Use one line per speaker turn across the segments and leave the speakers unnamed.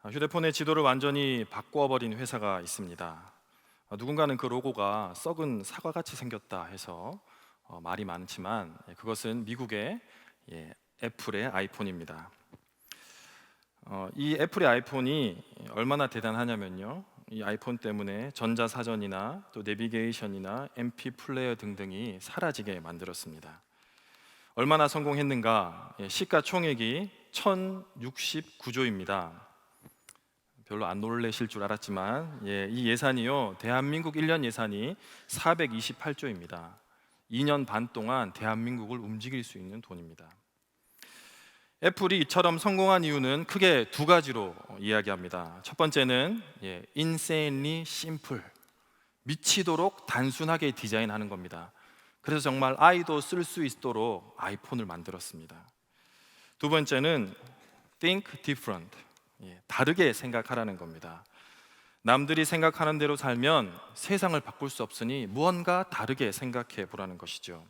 휴대폰의 지도를 완전히 바꿔버린 회사가 있습니다. 누군가는 그 로고가 썩은 사과같이 생겼다 해서 말이 많지만 그것은 미국의 애플의 아이폰입니다. 이 애플의 아이폰이 얼마나 대단하냐면요, 이 아이폰 때문에 전자사전이나 또 내비게이션이나 MP 플레이어 등등이 사라지게 만들었습니다. 얼마나 성공했는가? 시가총액이 1069조입니다. 별로 안 놀라실 줄 알았지만 이 예산이요, 대한민국 1년 예산이 428조입니다. 2년 반 동안 대한민국을 움직일 수 있는 돈입니다. 애플이 이처럼 성공한 이유는 크게 두 가지로 이야기합니다. 첫 번째는 insanely simple, 미치도록 단순하게 디자인하는 겁니다. 그래서 정말 아이도 쓸 수 있도록 아이폰을 만들었습니다. 두 번째는 think different, 다르게 생각하라는 겁니다. 남들이 생각하는 대로 살면 세상을 바꿀 수 없으니 무언가 다르게 생각해 보라는 것이죠.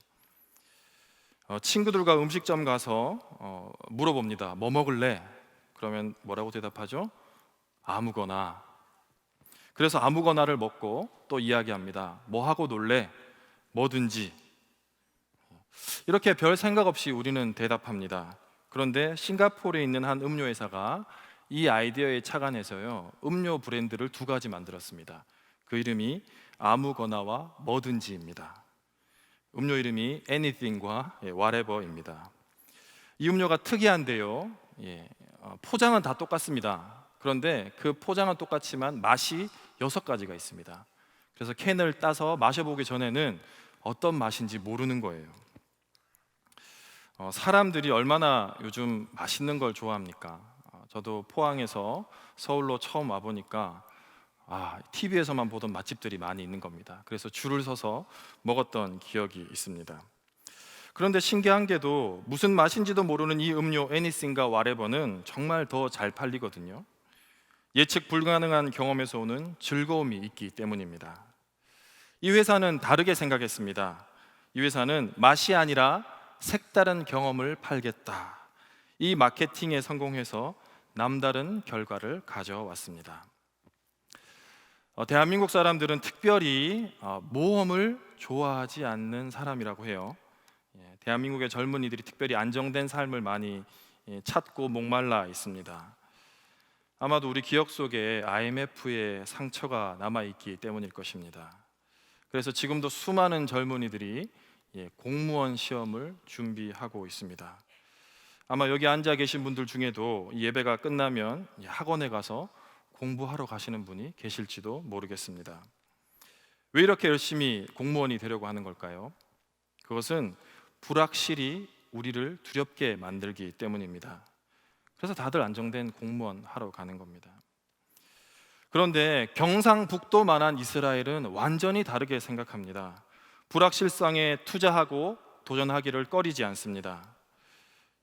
친구들과 음식점 가서 물어봅니다. 뭐 먹을래? 그러면 뭐라고 대답하죠? 아무거나. 그래서 아무거나를 먹고 또 이야기합니다. 뭐 하고 놀래? 뭐든지. 이렇게 별 생각 없이 우리는 대답합니다. 그런데 싱가포르에 있는 한 음료 회사가 이 아이디어에 착안해서요, 음료 브랜드를 두 가지 만들었습니다. 그 이름이 아무거나와 뭐든지입니다. 음료 이름이 anything과 whatever입니다. 이 음료가 특이한데요, 포장은 다 똑같습니다. 그런데 그 포장은 똑같지만 맛이 6가지가 있습니다. 그래서 캔을 따서 마셔보기 전에는 어떤 맛인지 모르는 거예요. 사람들이 얼마나 요즘 맛있는 걸 좋아합니까? 저도 포항에서 서울로 처음 와보니까 TV에서만 보던 맛집들이 많이 있는 겁니다. 그래서 줄을 서서 먹었던 기억이 있습니다. 그런데 신기한 게도 무슨 맛인지도 모르는 이 음료 애니싱과 와레버는 정말 더 잘 팔리거든요. 예측 불가능한 경험에서 오는 즐거움이 있기 때문입니다. 이 회사는 다르게 생각했습니다. 이 회사는 맛이 아니라 색다른 경험을 팔겠다. 이 마케팅에 성공해서 남다른 결과를 가져왔습니다. 대한민국 사람들은 특별히 모험을 좋아하지 않는 사람이라고 해요. 대한민국의 젊은이들이 특별히 안정된 삶을 많이 찾고 목말라 있습니다. 아마도 우리 기억 속에 IMF의 상처가 남아있기 때문일 것입니다. 그래서 지금도 수많은 젊은이들이 공무원 시험을 준비하고 있습니다. 아마 여기 앉아 계신 분들 중에도 예배가 끝나면 학원에 가서 공부하러 가시는 분이 계실지도 모르겠습니다. 왜 이렇게 열심히 공무원이 되려고 하는 걸까요? 그것은 불확실이 우리를 두렵게 만들기 때문입니다. 그래서 다들 안정된 공무원 하러 가는 겁니다. 그런데 경상북도만한 이스라엘은 완전히 다르게 생각합니다. 불확실성에 투자하고 도전하기를 꺼리지 않습니다.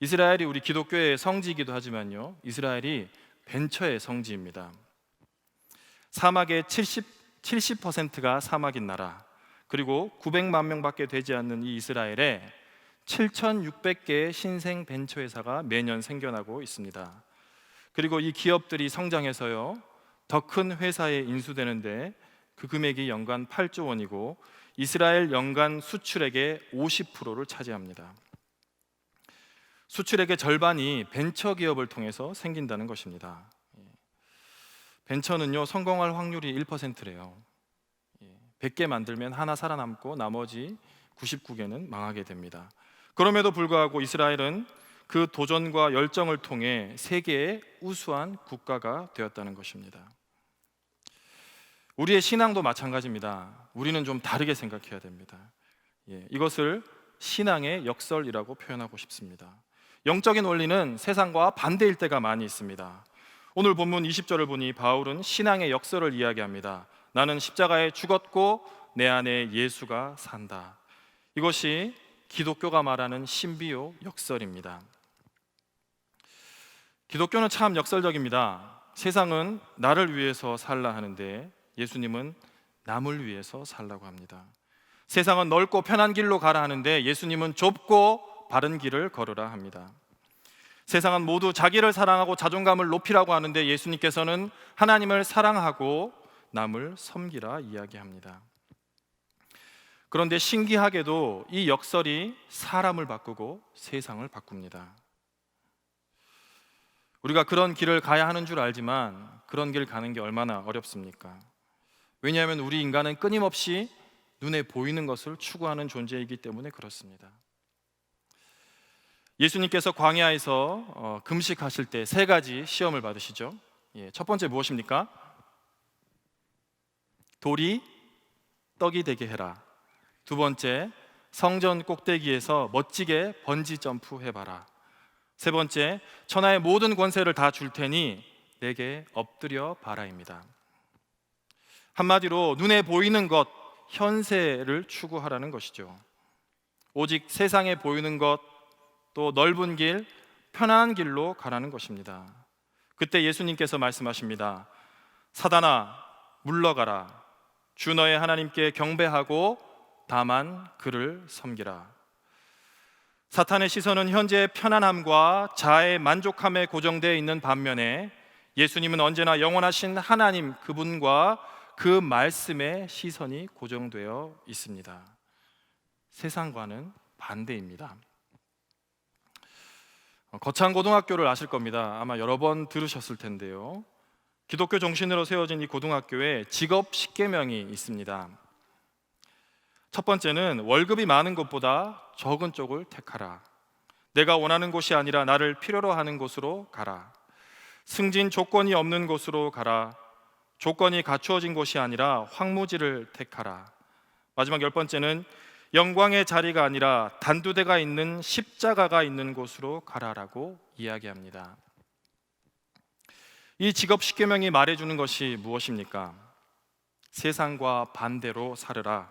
이스라엘이 우리 기독교의 성지이기도 하지만요, 이스라엘이 벤처의 성지입니다. 사막의 70%가 사막인 나라, 그리고 900만 명밖에 되지 않는 이 이스라엘에 7,600개의 신생 벤처 회사가 매년 생겨나고 있습니다. 그리고 이 기업들이 성장해서요, 더 큰 회사에 인수되는데 그 금액이 연간 8조 원이고 이스라엘 연간 수출액의 50%를 차지합니다. 수출액의 절반이 벤처 기업을 통해서 생긴다는 것입니다. 벤처는요, 성공할 확률이 1%래요. 100개 만들면 하나 살아남고 나머지 99개는 망하게 됩니다. 그럼에도 불구하고 이스라엘은 그 도전과 열정을 통해 세계의 우수한 국가가 되었다는 것입니다. 우리의 신앙도 마찬가지입니다. 우리는 좀 다르게 생각해야 됩니다. 이것을 신앙의 역설이라고 표현하고 싶습니다. 영적인 원리는 세상과 반대일 때가 많이 있습니다. 오늘 본문 20절을 보니 바울은 신앙의 역설을 이야기합니다. 나는 십자가에 죽었고 내 안에 예수가 산다. 이것이 기독교가 말하는 신비요 역설입니다. 기독교는 참 역설적입니다. 세상은 나를 위해서 살라 하는데 예수님은 남을 위해서 살라고 합니다. 세상은 넓고 편한 길로 가라 하는데 예수님은 좁고 바른 길을 걸으라 합니다. 세상은 모두 자기를 사랑하고 자존감을 높이라고 하는데 예수님께서는 하나님을 사랑하고 남을 섬기라 이야기합니다. 그런데 신기하게도 이 역설이 사람을 바꾸고 세상을 바꿉니다. 우리가 그런 길을 가야 하는 줄 알지만 그런 길 가는 게 얼마나 어렵습니까? 왜냐하면 우리 인간은 끊임없이 눈에 보이는 것을 추구하는 존재이기 때문에 그렇습니다. 예수님께서 광야에서 금식하실 때 3가지 시험을 받으시죠. 첫 번째 무엇입니까? 돌이 떡이 되게 해라. 두 번째, 성전 꼭대기에서 멋지게 번지 점프 해봐라. 세 번째, 천하의 모든 권세를 다 줄 테니 내게 엎드려 봐라입니다. 한마디로 눈에 보이는 것, 현세를 추구하라는 것이죠. 오직 세상에 보이는 것, 또 넓은 길, 편안한 길로 가라는 것입니다. 그때 예수님께서 말씀하십니다. 사단아, 물러가라. 주 너의 하나님께 경배하고 다만 그를 섬기라. 사탄의 시선은 현재의 편안함과 자아의 만족함에 고정되어 있는 반면에 예수님은 언제나 영원하신 하나님 그분과 그 말씀에 시선이 고정되어 있습니다. 세상과는 반대입니다. 거창고등학교를 아실 겁니다. 아마 여러 번 들으셨을 텐데요. 기독교 정신으로 세워진 이 고등학교에 직업 10계명이 있습니다. 첫 번째는 월급이 많은 곳보다 적은 쪽을 택하라. 내가 원하는 곳이 아니라 나를 필요로 하는 곳으로 가라. 승진 조건이 없는 곳으로 가라. 조건이 갖추어진 곳이 아니라 황무지를 택하라. 마지막 10번째는 영광의 자리가 아니라 단두대가 있는 십자가가 있는 곳으로 가라라고 이야기합니다. 이 직업 10계명이 말해주는 것이 무엇입니까? 세상과 반대로 살으라.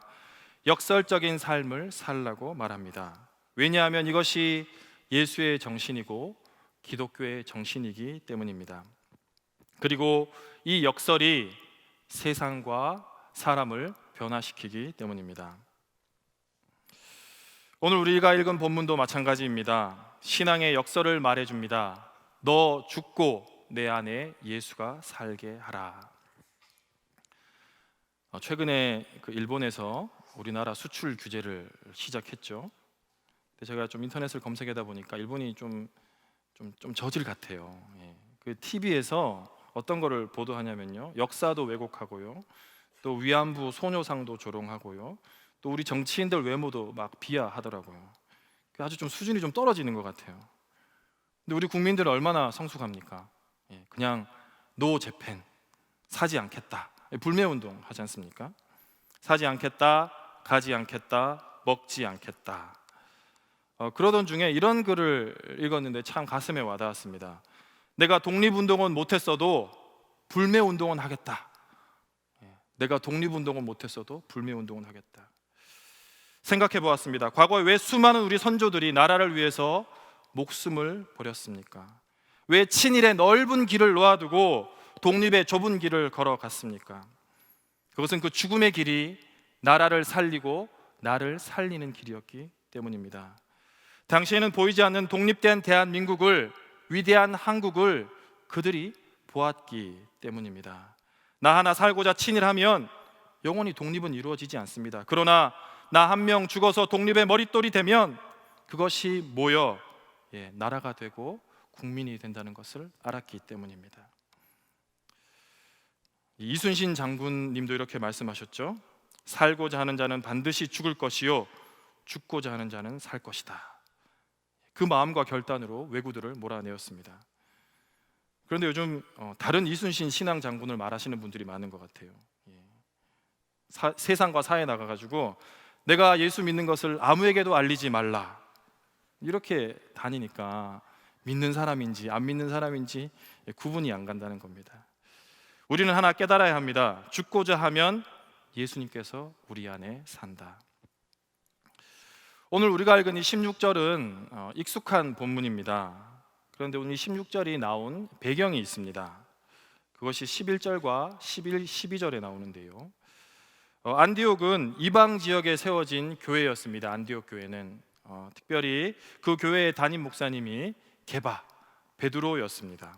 역설적인 삶을 살라고 말합니다. 왜냐하면 이것이 예수의 정신이고 기독교의 정신이기 때문입니다. 그리고 이 역설이 세상과 사람을 변화시키기 때문입니다. 오늘 우리가 읽은 본문도 마찬가지입니다. 신앙의 역설을 말해줍니다. 너 죽고 내 안에 예수가 살게 하라. 최근에 일본에서 우리나라 수출 규제를 시작했죠. 근데 제가 좀 인터넷을 검색하다 보니까 일본이 좀 저질 같아요. 그 TV에서 어떤 거를 보도하냐면요, 역사도 왜곡하고요, 또 위안부 소녀상도 조롱하고요, 또 우리 정치인들 외모도 막 비하하더라고요. 아주 좀 수준이 좀 떨어지는 것 같아요. 근데 우리 국민들은 얼마나 성숙합니까? 그냥 노 재팬, 사지 않겠다, 불매운동 하지 않습니까? 사지 않겠다, 가지 않겠다, 먹지 않겠다. 그러던 중에 이런 글을 읽었는데 참 가슴에 와닿았습니다. 내가 독립운동은 못했어도 불매운동은 하겠다. 내가 독립운동은 못했어도 불매운동은 하겠다. 생각해 보았습니다. 과거에 왜 수많은 우리 선조들이 나라를 위해서 목숨을 버렸습니까? 왜 친일의 넓은 길을 놓아두고 독립의 좁은 길을 걸어갔습니까? 그것은 그 죽음의 길이 나라를 살리고 나를 살리는 길이었기 때문입니다. 당시에는 보이지 않는 독립된 대한민국을, 위대한 한국을 그들이 보았기 때문입니다. 나 하나 살고자 친일하면 영원히 독립은 이루어지지 않습니다. 그러나 나 한 명 죽어서 독립의 머릿돌이 되면 그것이 모여 나라가 되고 국민이 된다는 것을 알았기 때문입니다. 이순신 장군님도 이렇게 말씀하셨죠. 살고자 하는 자는 반드시 죽을 것이요 죽고자 하는 자는 살 것이다. 그 마음과 결단으로 왜구들을 몰아내었습니다. 그런데 요즘 다른 이순신 신앙 장군을 말하시는 분들이 많은 것 같아요. 세상과 사회에 나가가지고 내가 예수 믿는 것을 아무에게도 알리지 말라, 이렇게 다니니까 믿는 사람인지 안 믿는 사람인지 구분이 안 간다는 겁니다. 우리는 하나 깨달아야 합니다. 죽고자 하면 예수님께서 우리 안에 산다. 오늘 우리가 읽은 이 16절은 익숙한 본문입니다. 그런데 오늘 이 16절이 나온 배경이 있습니다. 그것이 11절과 12절에 나오는데요. 안디옥은 이방 지역에 세워진 교회였습니다. 안디옥 교회는 특별히 그 교회의 담임 목사님이 게바, 베드로였습니다.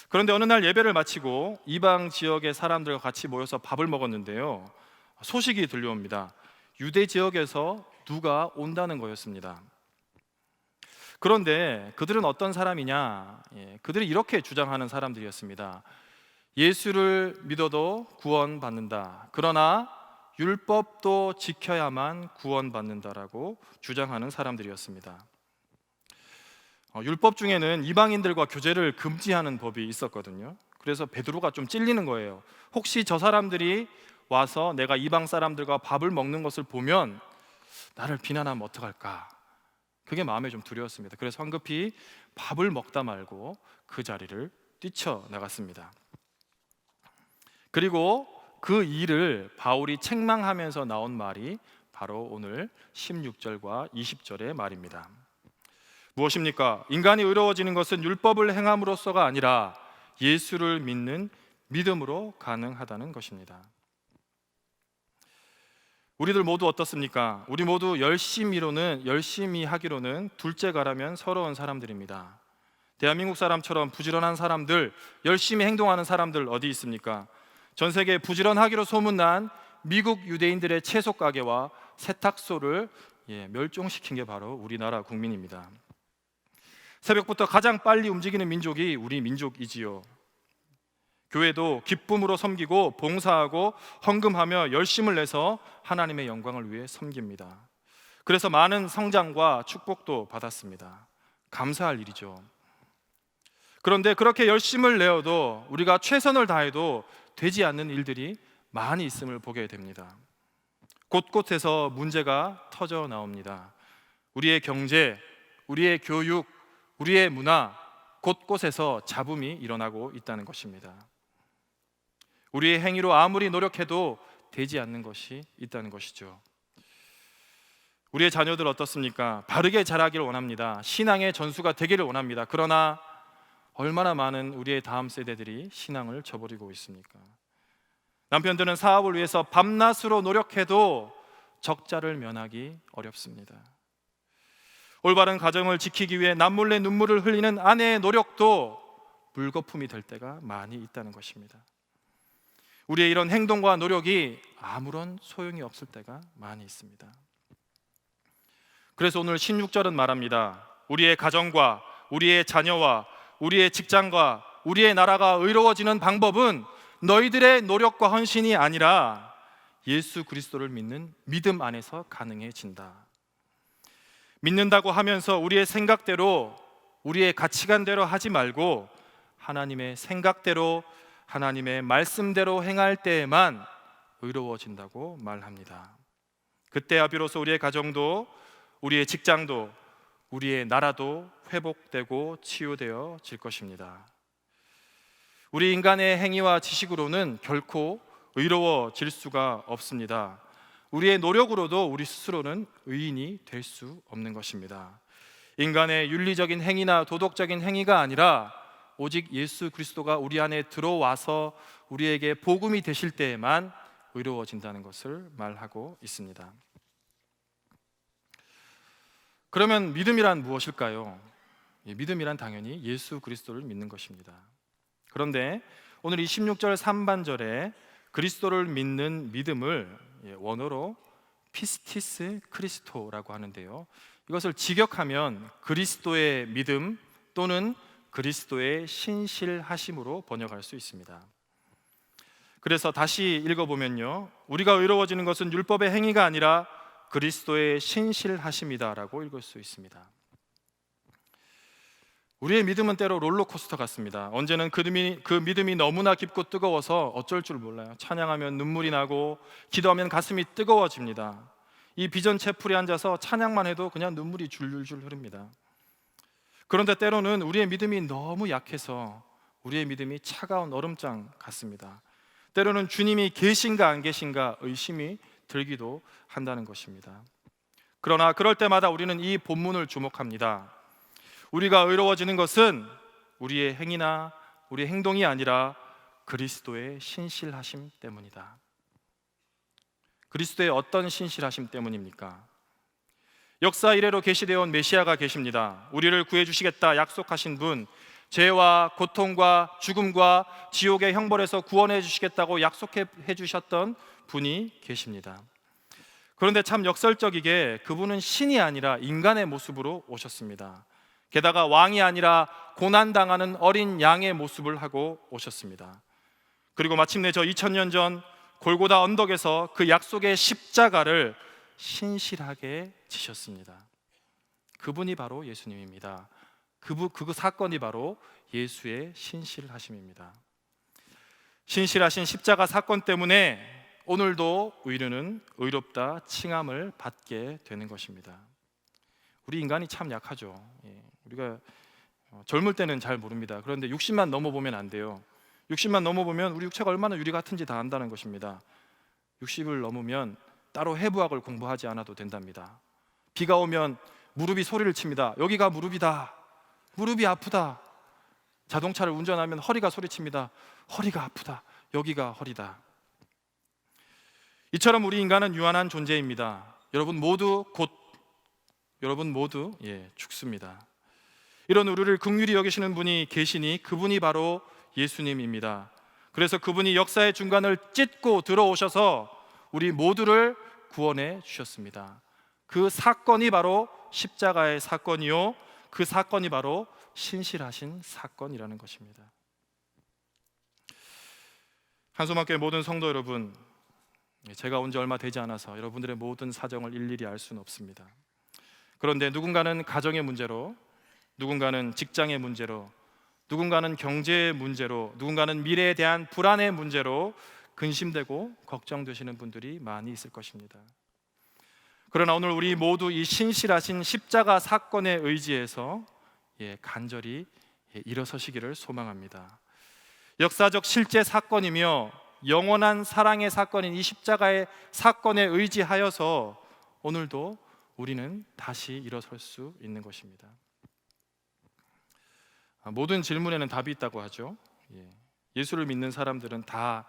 그런데 어느 날 예배를 마치고 이방 지역의 사람들과 같이 모여서 밥을 먹었는데요, 소식이 들려옵니다. 유대 지역에서 누가 온다는 거였습니다. 그런데 그들은 어떤 사람이냐? 그들이 이렇게 주장하는 사람들이었습니다. 예수를 믿어도 구원받는다. 그러나 율법도 지켜야만 구원받는다라고 주장하는 사람들이었습니다. 율법 중에는 이방인들과 교제를 금지하는 법이 있었거든요. 그래서 베드로가 좀 찔리는 거예요. 혹시 저 사람들이 와서 내가 이방 사람들과 밥을 먹는 것을 보면 나를 비난하면 어떡할까? 그게 마음에 좀 두려웠습니다. 그래서 황급히 밥을 먹다 말고 그 자리를 뛰쳐나갔습니다. 그리고 그 일을 바울이 책망하면서 나온 말이 바로 오늘 16절과 20절의 말입니다. 무엇입니까? 인간이 의로워지는 것은 율법을 행함으로써가 아니라 예수를 믿는 믿음으로 가능하다는 것입니다. 우리들 모두 어떻습니까? 우리 모두 열심히 하기로는 둘째 가라면 서러운 사람들입니다. 대한민국 사람처럼 부지런한 사람들, 열심히 행동하는 사람들 어디 있습니까? 전 세계 부지런하기로 소문난 미국 유대인들의 채소 가게와 세탁소를 멸종시킨 게 바로 우리나라 국민입니다. 새벽부터 가장 빨리 움직이는 민족이 우리 민족이지요. 교회도 기쁨으로 섬기고 봉사하고 헌금하며 열심을 내서 하나님의 영광을 위해 섬깁니다. 그래서 많은 성장과 축복도 받았습니다. 감사할 일이죠. 그런데 그렇게 열심을 내어도 우리가 최선을 다해도 되지 않는 일들이 많이 있음을 보게 됩니다. 곳곳에서 문제가 터져 나옵니다. 우리의 경제, 우리의 교육, 우리의 문화, 곳곳에서 잡음이 일어나고 있다는 것입니다. 우리의 행위로 아무리 노력해도 되지 않는 것이 있다는 것이죠. 우리의 자녀들 어떻습니까? 바르게 자라기를 원합니다. 신앙의 전수가 되기를 원합니다. 그러나 얼마나 많은 우리의 다음 세대들이 신앙을 저버리고 있습니까? 남편들은 사업을 위해서 밤낮으로 노력해도 적자를 면하기 어렵습니다. 올바른 가정을 지키기 위해 남몰래 눈물을 흘리는 아내의 노력도 물거품이 될 때가 많이 있다는 것입니다. 우리의 이런 행동과 노력이 아무런 소용이 없을 때가 많이 있습니다. 그래서 오늘 16절은 말합니다. 우리의 가정과 우리의 자녀와 우리의 직장과 우리의 나라가 의로워지는 방법은 너희들의 노력과 헌신이 아니라 예수 그리스도를 믿는 믿음 안에서 가능해진다. 믿는다고 하면서 우리의 생각대로, 우리의 가치관대로 하지 말고 하나님의 생각대로, 하나님의 말씀대로 행할 때에만 의로워진다고 말합니다. 그때야 비로소 우리의 가정도, 우리의 직장도, 우리의 나라도 회복되고 치유되어질 것입니다. 우리 인간의 행위와 지식으로는 결코 의로워질 수가 없습니다. 우리의 노력으로도 우리 스스로는 의인이 될 수 없는 것입니다. 인간의 윤리적인 행위나 도덕적인 행위가 아니라 오직 예수 그리스도가 우리 안에 들어와서 우리에게 복음이 되실 때에만 의로워진다는 것을 말하고 있습니다. 그러면 믿음이란 무엇일까요? 믿음이란 당연히 예수 그리스도를 믿는 것입니다. 그런데 오늘 이 16절 3반절에 그리스도를 믿는 믿음을 원어로 피스티스 크리스토라고 하는데요, 이것을 직역하면 그리스도의 믿음 또는 그리스도의 신실하심으로 번역할 수 있습니다. 그래서 다시 읽어보면요, 우리가 의로워지는 것은 율법의 행위가 아니라 그리스도의 신실하심이다라고 읽을 수 있습니다. 우리의 믿음은 때로 롤러코스터 같습니다. 언제는 그 믿음이 너무나 깊고 뜨거워서 어쩔 줄 몰라요. 찬양하면 눈물이 나고 기도하면 가슴이 뜨거워집니다. 이 비전 채플에 앉아서 찬양만 해도 그냥 눈물이 줄줄줄 흐릅니다. 그런데 때로는 우리의 믿음이 너무 약해서 우리의 믿음이 차가운 얼음장 같습니다. 때로는 주님이 계신가 안 계신가 의심이 들기도 한다는 것입니다. 그러나 그럴 때마다 우리는 이 본문을 주목합니다. 우리가 의로워지는 것은 우리의 행위나 우리의 행동이 아니라 그리스도의 신실하심 때문이다. 그리스도의 어떤 신실하심 때문입니까? 역사 이래로 계시되어 온 메시아가 계십니다. 우리를 구해주시겠다 약속하신 분, 죄와 고통과 죽음과 지옥의 형벌에서 구원해 주시겠다고 약속해 주셨던 분이 계십니다. 그런데 참 역설적이게 그분은 신이 아니라 인간의 모습으로 오셨습니다. 게다가 왕이 아니라 고난당하는 어린 양의 모습을 하고 오셨습니다. 그리고 마침내 저 2000년 전 골고다 언덕에서 그 약속의 십자가를 신실하게 지셨습니다. 그분이 바로 예수님입니다. 그 사건이 바로 예수의 신실하심입니다. 신실하신 십자가 사건 때문에 오늘도 의인은 의롭다 칭함을 받게 되는 것입니다. 우리 인간이 참 약하죠. 우리가 젊을 때는 잘 모릅니다. 그런데 60만 넘어보면 안 돼요. 60만 넘어보면 우리 육체가 얼마나 유리 같은지 다 안다는 것입니다. 60을 넘으면 따로 해부학을 공부하지 않아도 된답니다. 비가 오면 무릎이 소리를 칩니다. 여기가 무릎이다. 무릎이 아프다. 자동차를 운전하면 허리가 소리칩니다. 허리가 아프다. 여기가 허리다. 이처럼 우리 인간은 유한한 존재입니다. 여러분 모두 죽습니다. 이런 우리를 긍휼히 여기시는 분이 계시니 그분이 바로 예수님입니다. 그래서 그분이 역사의 중간을 찢고 들어오셔서 우리 모두를 구원해 주셨습니다. 그 사건이 바로 십자가의 사건이요, 그 사건이 바로 신실하신 사건이라는 것입니다. 한소망교회 모든 성도 여러분, 제가 온 지 얼마 되지 않아서 여러분들의 모든 사정을 일일이 알 수는 없습니다. 그런데 누군가는 가정의 문제로, 누군가는 직장의 문제로, 누군가는 경제의 문제로, 누군가는 미래에 대한 불안의 문제로 근심되고 걱정되시는 분들이 많이 있을 것입니다. 그러나 오늘 우리 모두 이 신실하신 십자가 사건에 의지해서 간절히 일어서시기를 소망합니다. 역사적 실제 사건이며 영원한 사랑의 사건인 이 십자가의 사건에 의지하여서 오늘도 우리는 다시 일어설 수 있는 것입니다. 모든 질문에는 답이 있다고 하죠. 예수를 믿는 사람들은 다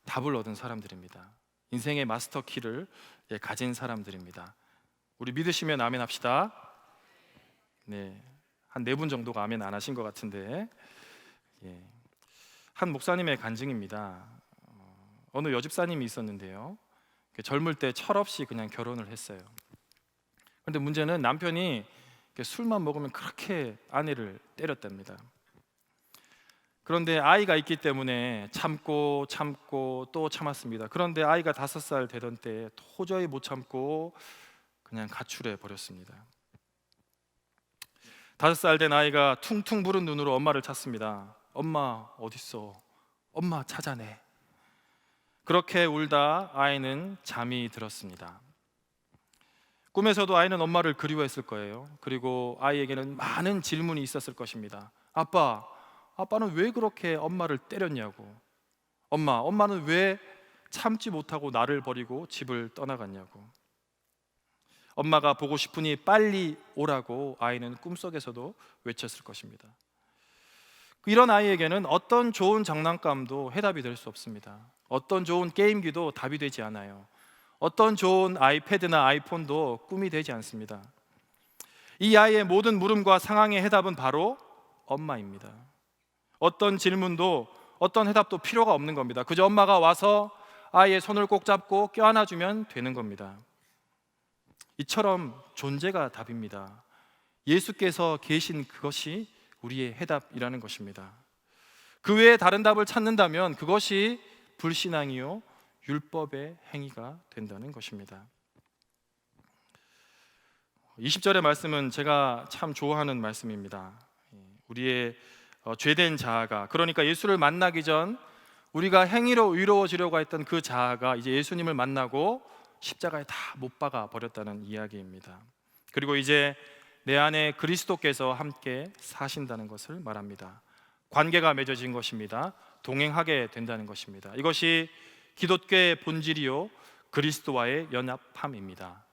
답을 얻은 사람들입니다. 인생의 마스터 키를 가진 사람들입니다. 우리 믿으시면 아멘 합시다. 한 4분 정도가 아멘 안 하신 것 같은데, 한 목사님의 간증입니다. 어느 여집사님이 있었는데요, 젊을 때 철없이 그냥 결혼을 했어요. 그런데 문제는 남편이 술만 먹으면 그렇게 아내를 때렸답니다. 그런데 아이가 있기 때문에 참고 또 참았습니다. 그런데 아이가 5살 되던 때 도저히 못 참고 그냥 가출해 버렸습니다. 5살 된 아이가 퉁퉁 부른 눈으로 엄마를 찾습니다. 엄마 어딨어? 엄마 찾아내. 그렇게 울다 아이는 잠이 들었습니다. 꿈에서도 아이는 엄마를 그리워했을 거예요. 그리고 아이에게는 많은 질문이 있었을 것입니다. 아빠는 왜 그렇게 엄마를 때렸냐고. 엄마는 왜 참지 못하고 나를 버리고 집을 떠나갔냐고. 엄마가 보고 싶으니 빨리 오라고 아이는 꿈속에서도 외쳤을 것입니다. 이런 아이에게는 어떤 좋은 장난감도 해답이 될 수 없습니다. 어떤 좋은 게임기도 답이 되지 않아요. 어떤 좋은 아이패드나 아이폰도 꿈이 되지 않습니다. 이 아이의 모든 물음과 상황의 해답은 바로 엄마입니다. 어떤 질문도 어떤 해답도 필요가 없는 겁니다. 그저 엄마가 와서 아이의 손을 꼭 잡고 껴안아주면 되는 겁니다. 이처럼 존재가 답입니다. 예수께서 계신 그것이 우리의 해답이라는 것입니다. 그 외에 다른 답을 찾는다면 그것이 불신앙이요 율법의 행위가 된다는 것입니다. 20절의 말씀은 제가 참 좋아하는 말씀입니다. 우리의 죄된 자아가, 그러니까 예수를 만나기 전 우리가 행위로 의로워지려고 했던 그 자아가 이제 예수님을 만나고 십자가에 다 못 박아 버렸다는 이야기입니다. 그리고 이제 내 안에 그리스도께서 함께 사신다는 것을 말합니다. 관계가 맺어진 것입니다. 동행하게 된다는 것입니다. 이것이 기독교의 본질이요 그리스도와의 연합함입니다.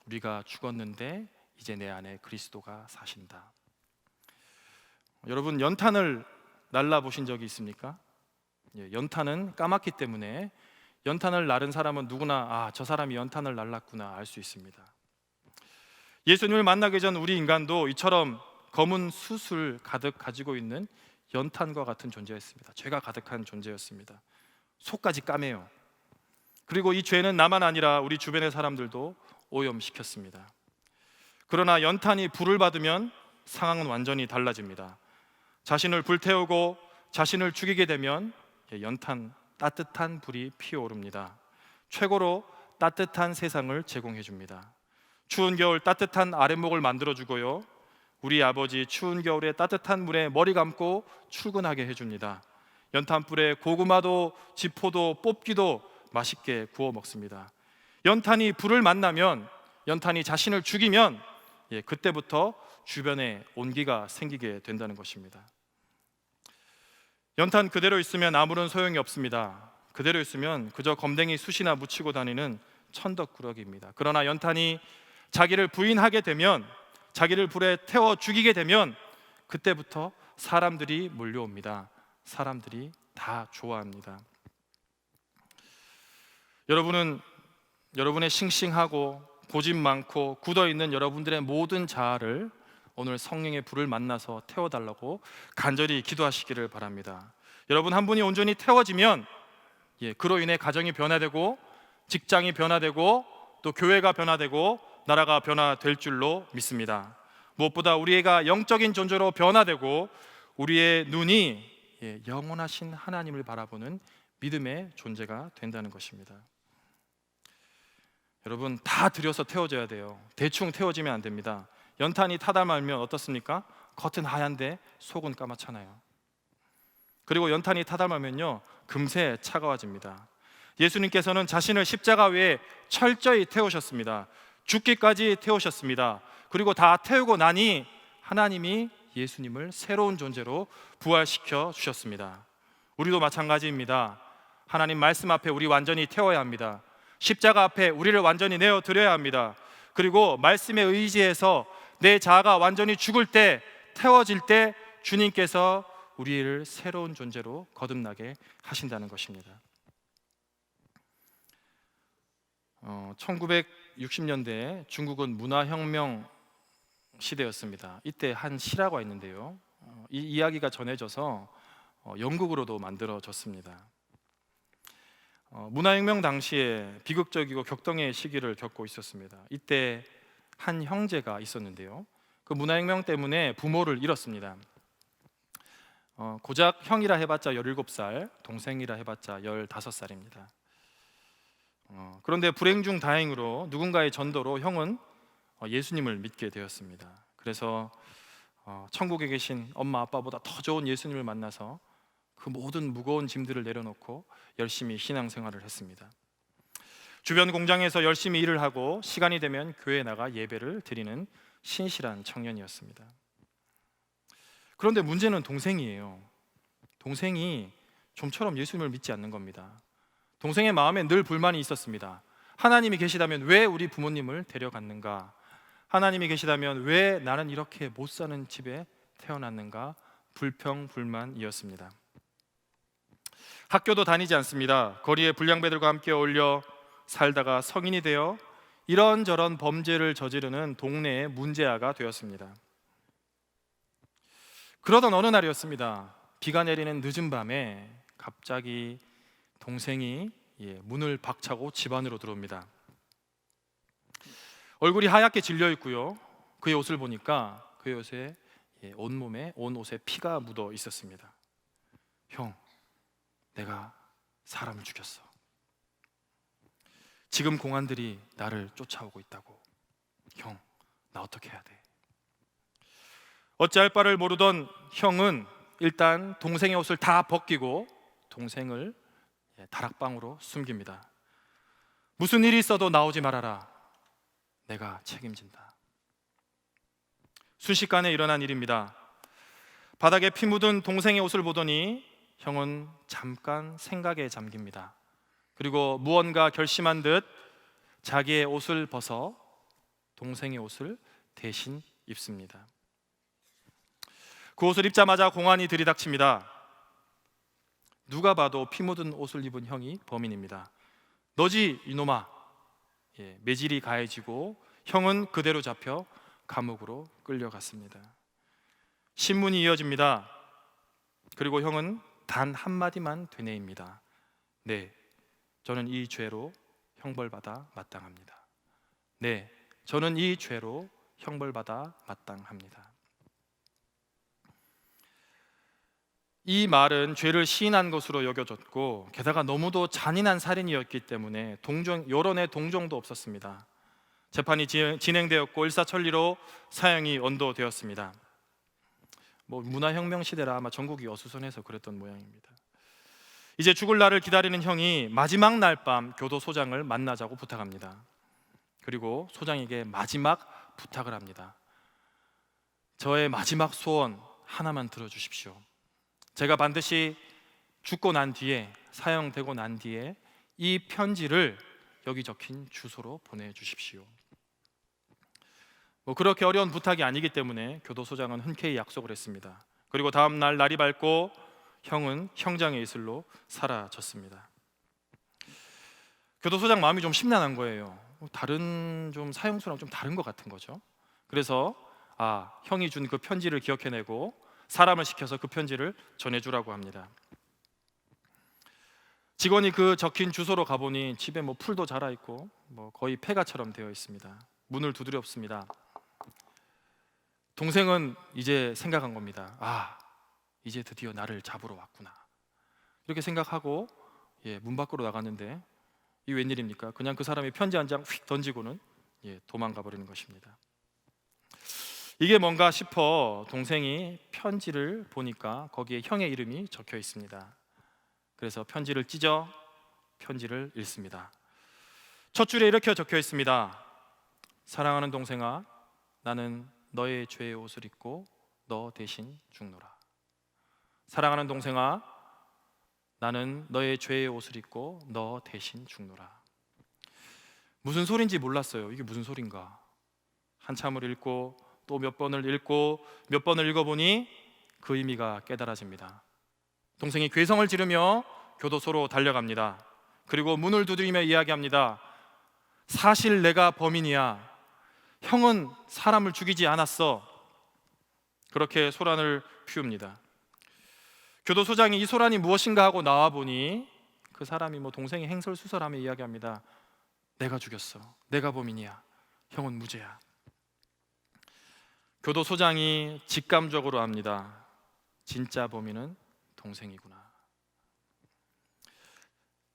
우리가 죽었는데 이제 내 안에 그리스도가 사신다. 여러분 연탄을 날라보신 적이 있습니까? 연탄은 까맣기 때문에 연탄을 날은 사람은 누구나 저 사람이 연탄을 날랐구나 알 수 있습니다. 예수님을 만나기 전 우리 인간도 이처럼 검은 숯을 가득 가지고 있는 연탄과 같은 존재였습니다. 죄가 가득한 존재였습니다. 속까지 까매요. 그리고 이 죄는 나만 아니라 우리 주변의 사람들도 오염시켰습니다. 그러나 연탄이 불을 받으면 상황은 완전히 달라집니다. 자신을 불태우고 자신을 죽이게 되면 연탄, 따뜻한 불이 피어오릅니다. 최고로 따뜻한 세상을 제공해 줍니다. 추운 겨울 따뜻한 아랫목을 만들어 주고요, 우리 아버지 추운 겨울에 따뜻한 물에 머리 감고 출근하게 해줍니다. 연탄불에 고구마도 지포도 뽑기도 맛있게 구워 먹습니다. 연탄이 불을 만나면, 연탄이 자신을 죽이면 그때부터 주변에 온기가 생기게 된다는 것입니다. 연탄 그대로 있으면 아무런 소용이 없습니다. 그대로 있으면 그저 검댕이 숯이나 묻히고 다니는 천덕꾸러기입니다. 그러나 연탄이 자기를 부인하게 되면, 자기를 불에 태워 죽이게 되면 그때부터 사람들이 몰려옵니다. 사람들이 다 좋아합니다. 여러분은 여러분의 싱싱하고 고집 많고 굳어있는 여러분들의 모든 자아를 오늘 성령의 불을 만나서 태워달라고 간절히 기도하시기를 바랍니다. 여러분 한 분이 온전히 태워지면 그로 인해 가정이 변화되고 직장이 변화되고 또 교회가 변화되고 나라가 변화될 줄로 믿습니다. 무엇보다 우리가 영적인 존재로 변화되고 우리의 눈이 영원하신 하나님을 바라보는 믿음의 존재가 된다는 것입니다. 여러분 다 들여서 태워져야 돼요. 대충 태워지면 안 됩니다. 연탄이 타다 말면 어떻습니까? 겉은 하얀데 속은 까맣잖아요. 그리고 연탄이 타다 말면요 금세 차가워집니다. 예수님께서는 자신을 십자가 위에 철저히 태우셨습니다. 죽기까지 태우셨습니다. 그리고 다 태우고 나니 하나님이 예수님을 새로운 존재로 부활시켜 주셨습니다. 우리도 마찬가지입니다. 하나님 말씀 앞에 우리 완전히 태워야 합니다. 십자가 앞에 우리를 완전히 내어 드려야 합니다. 그리고 말씀에 의지해서 내 자아가 완전히 죽을 때, 태워질 때 주님께서 우리를 새로운 존재로 거듭나게 하신다는 것입니다. 1960년대 중국은 문화혁명 시대였습니다. 이때 한 실화가 있는데요, 이 이야기가 전해져서 영국으로도 만들어졌습니다. 문화혁명 당시에 비극적이고 격동의 시기를 겪고 있었습니다. 이때 한 형제가 있었는데요, 그 문화혁명 때문에 부모를 잃었습니다. 고작 형이라 해봤자 17살, 동생이라 해봤자 15살입니다. 그런데 불행 중 다행으로 누군가의 전도로 형은 예수님을 믿게 되었습니다. 그래서 천국에 계신 엄마 아빠보다 더 좋은 예수님을 만나서 그 모든 무거운 짐들을 내려놓고 열심히 신앙생활을 했습니다. 주변 공장에서 열심히 일을 하고 시간이 되면 교회에 나가 예배를 드리는 신실한 청년이었습니다. 그런데 문제는 동생이에요. 동생이 좀처럼 예수님을 믿지 않는 겁니다. 동생의 마음에 늘 불만이 있었습니다. 하나님이 계시다면 왜 우리 부모님을 데려갔는가? 하나님이 계시다면 왜 나는 이렇게 못 사는 집에 태어났는가? 불평불만이었습니다. 학교도 다니지 않습니다. 거리에 불량배들과 함께 어울려 살다가 성인이 되어 이런저런 범죄를 저지르는 동네의 문제아가 되었습니다. 그러던 어느 날이었습니다. 비가 내리는 늦은 밤에 갑자기 동생이 문을 박차고 집 안으로 들어옵니다. 얼굴이 하얗게 질려 있고요, 그의 옷을 보니까 그의 옷에 온 옷에 피가 묻어 있었습니다. 형, 내가 사람을 죽였어. 지금 공안들이 나를 쫓아오고 있다고. 형, 나 어떻게 해야 돼? 어찌할 바를 모르던 형은 일단 동생의 옷을 다 벗기고 동생을 다락방으로 숨깁니다. 무슨 일이 있어도 나오지 말아라. 내가 책임진다. 순식간에 일어난 일입니다. 바닥에 피 묻은 동생의 옷을 보더니 형은 잠깐 생각에 잠깁니다. 그리고 무언가 결심한 듯 자기의 옷을 벗어 동생의 옷을 대신 입습니다. 그 옷을 입자마자 공안이 들이닥칩니다. 누가 봐도 피 묻은 옷을 입은 형이 범인입니다. 너지 이놈아. 매질이 가해지고 형은 그대로 잡혀 감옥으로 끌려갔습니다. 신문이 이어집니다. 그리고 형은 단 한마디만 되뇌입니다. 네, 저는 이 죄로 형벌받아 마땅합니다. 네, 저는 이 죄로 형벌받아 마땅합니다. 이 말은 죄를 시인한 것으로 여겨졌고, 게다가 너무도 잔인한 살인이었기 때문에 여론의 동정도 없었습니다. 재판이 진행되었고 일사천리로 사형이 언도되었습니다. 문화혁명 시대라 아마 전국이 어수선해서 그랬던 모양입니다. 이제 죽을 날을 기다리는 형이 마지막 날 밤 교도소장을 만나자고 부탁합니다. 그리고 소장에게 마지막 부탁을 합니다. 저의 마지막 소원 하나만 들어주십시오. 제가 반드시 죽고 난 뒤에, 사형되고 난 뒤에 이 편지를 여기 적힌 주소로 보내주십시오. 그렇게 어려운 부탁이 아니기 때문에 교도소장은 흔쾌히 약속을 했습니다. 그리고 다음 날 날이 밝고 형은 형장의 이슬로 사라졌습니다. 교도소장 마음이 좀 심란한 거예요. 다른 좀 사형수랑 좀 다른 것 같은 거죠. 그래서 형이 준 그 편지를 기억해내고 사람을 시켜서 그 편지를 전해주라고 합니다. 직원이 그 적힌 주소로 가보니 집에 풀도 자라있고 거의 폐가처럼 되어 있습니다. 문을 두드렸습니다. 동생은 이제 생각한 겁니다. 이제 드디어 나를 잡으러 왔구나, 이렇게 생각하고 문 밖으로 나갔는데 이 웬일입니까? 그냥 그 사람이 편지 한 장 휙 던지고는 도망가 버리는 것입니다. 이게 뭔가 싶어 동생이 편지를 보니까 거기에 형의 이름이 적혀 있습니다. 그래서 편지를 찢어 편지를 읽습니다. 첫 줄에 이렇게 적혀 있습니다. 사랑하는 동생아, 나는 너의 죄의 옷을 입고 너 대신 죽노라. 사랑하는 동생아, 나는 너의 죄의 옷을 입고 너 대신 죽노라. 무슨 소린지 몰랐어요. 이게 무슨 소린가? 한참을 읽고 또 몇 번을 읽고 몇 번을 읽어보니 그 의미가 깨달아집니다. 동생이 괴성을 지르며 교도소로 달려갑니다. 그리고 문을 두드리며 이야기합니다. 사실 내가 범인이야. 형은 사람을 죽이지 않았어. 그렇게 소란을 피웁니다. 교도소장이 이 소란이 무엇인가 하고 나와보니 그 사람이 동생이 행설수설하며 이야기합니다. 내가 죽였어. 내가 범인이야. 형은 무죄야. 교도소장이 직감적으로 압니다. 진짜 범인은 동생이구나.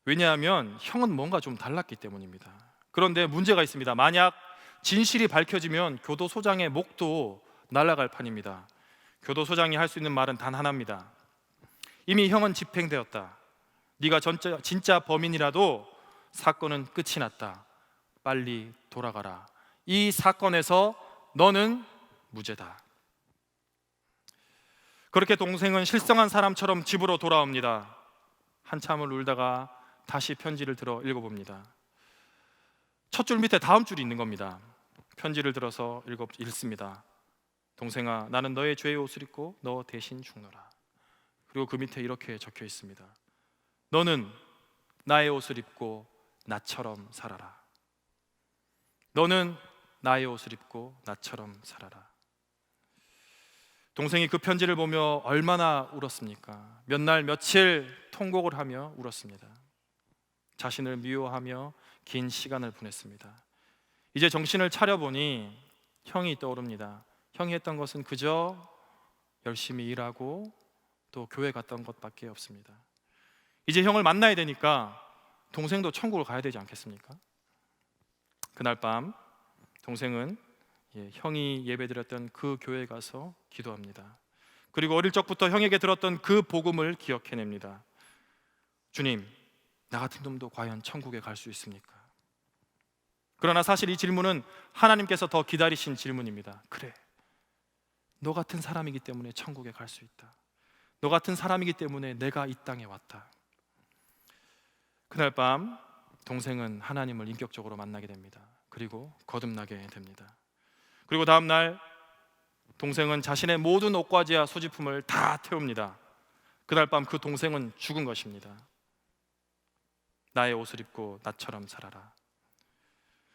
왜냐하면 형은 뭔가 좀 달랐기 때문입니다. 그런데 문제가 있습니다. 만약 진실이 밝혀지면 교도소장의 목도 날아갈 판입니다. 교도소장이 할 수 있는 말은 단 하나입니다. 이미 형은 집행되었다. 네가 진짜 범인이라도 사건은 끝이 났다. 빨리 돌아가라. 이 사건에서 너는 무죄다. 그렇게 동생은 실성한 사람처럼 집으로 돌아옵니다. 한참을 울다가 다시 편지를 들어 읽어봅니다. 첫 줄 밑에 다음 줄이 있는 겁니다. 편지를 들어서 읽습니다. 동생아, 나는 너의 죄의 옷을 입고 너 대신 죽노라. 그리고 그 밑에 이렇게 적혀 있습니다. 너는 나의 옷을 입고 나처럼 살아라. 너는 나의 옷을 입고 나처럼 살아라. 동생이 그 편지를 보며 얼마나 울었습니까? 몇 날 며칠 통곡을 하며 울었습니다. 자신을 미워하며 긴 시간을 보냈습니다. 이제 정신을 차려보니 형이 떠오릅니다. 형이 했던 것은 그저 열심히 일하고 또 교회 갔던 것밖에 없습니다. 이제 형을 만나야 되니까 동생도 천국을 가야 되지 않겠습니까? 그날 밤 동생은 형이 예배드렸던 그 교회에 가서 기도합니다. 그리고 어릴 적부터 형에게 들었던 그 복음을 기억해냅니다. 주님, 나 같은 놈도 과연 천국에 갈 수 있습니까? 그러나 사실 이 질문은 하나님께서 더 기다리신 질문입니다. 그래, 너 같은 사람이기 때문에 천국에 갈 수 있다. 너 같은 사람이기 때문에 내가 이 땅에 왔다. 그날 밤 동생은 하나님을 인격적으로 만나게 됩니다. 그리고 거듭나게 됩니다. 그리고 다음 날 동생은 자신의 모든 옷가지와 소지품을 다 태웁니다. 그날 밤 그 동생은 죽은 것입니다. 나의 옷을 입고 나처럼 살아라.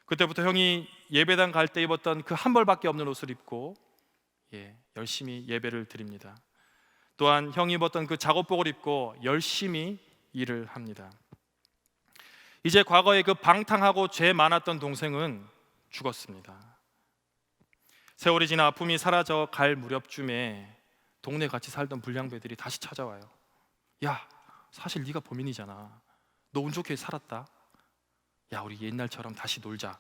그때부터 형이 예배당 갈 때 입었던 그 한 벌밖에 없는 옷을 입고 열심히 예배를 드립니다. 또한 형이 입었던 그 작업복을 입고 열심히 일을 합니다. 이제 과거에 그 방탕하고 죄 많았던 동생은 죽었습니다. 세월이 지나 아픔이 사라져 갈 무렵쯤에 동네 같이 살던 불량배들이 다시 찾아와요. 야, 사실 네가 범인이잖아. 너 운 좋게 살았다. 야, 우리 옛날처럼 다시 놀자.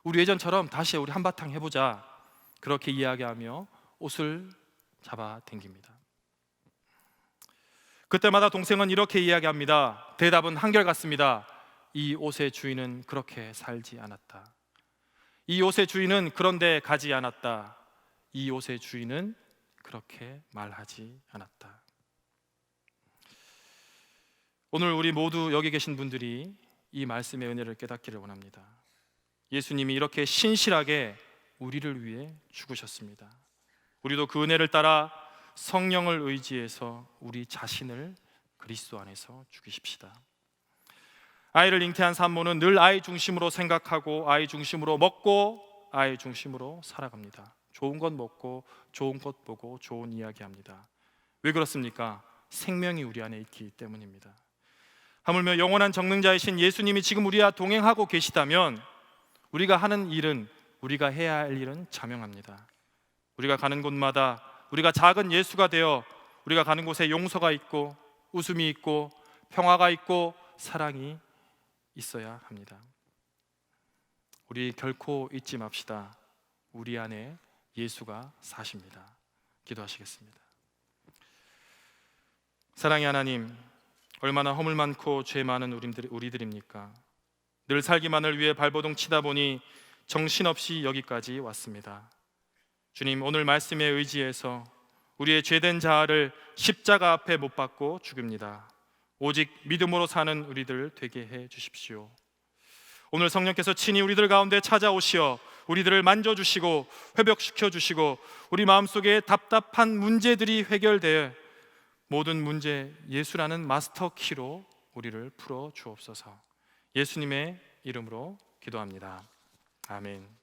우리 예전처럼 다시 우리 한바탕 해보자. 그렇게 이야기하며 옷을 잡아 당깁니다. 그때마다 동생은 이렇게 이야기합니다. 대답은 한결같습니다. 이 옷의 주인은 그렇게 살지 않았다. 이 옷의 주인은 그런데 가지 않았다. 이 옷의 주인은 그렇게 말하지 않았다. 오늘 우리 모두 여기 계신 분들이 이 말씀의 은혜를 깨닫기를 원합니다. 예수님이 이렇게 신실하게 우리를 위해 죽으셨습니다. 우리도 그 은혜를 따라 성령을 의지해서 우리 자신을 그리스도 안에서 죽이십시다. 아이를 잉태한 산모는 늘 아이 중심으로 생각하고 아이 중심으로 먹고 아이 중심으로 살아갑니다. 좋은 것 먹고 좋은 것 보고 좋은 이야기합니다. 왜 그렇습니까? 생명이 우리 안에 있기 때문입니다. 하물며 영원한 정능자이신 예수님이 지금 우리와 동행하고 계시다면 우리가 하는 일은, 우리가 해야 할 일은 자명합니다. 우리가 가는 곳마다 우리가 작은 예수가 되어 우리가 가는 곳에 용서가 있고 웃음이 있고 평화가 있고 사랑이 있어야 합니다. 우리 결코 잊지 맙시다. 우리 안에 예수가 사십니다. 기도하시겠습니다. 사랑의 하나님, 얼마나 허물 많고 죄 많은 우리들입니까? 늘 살기만을 위해 발버둥 치다 보니 정신없이 여기까지 왔습니다. 주님, 오늘 말씀에 의지해서 우리의 죄된 자아를 십자가 앞에 못 박고 죽입니다. 오직 믿음으로 사는 우리들 되게 해 주십시오. 오늘 성령께서 친히 우리들 가운데 찾아오시어 우리들을 만져주시고 회복시켜 주시고 우리 마음속에 답답한 문제들이 해결되어 모든 문제 예수라는 마스터 키로 우리를 풀어 주옵소서. 예수님의 이름으로 기도합니다. 아멘.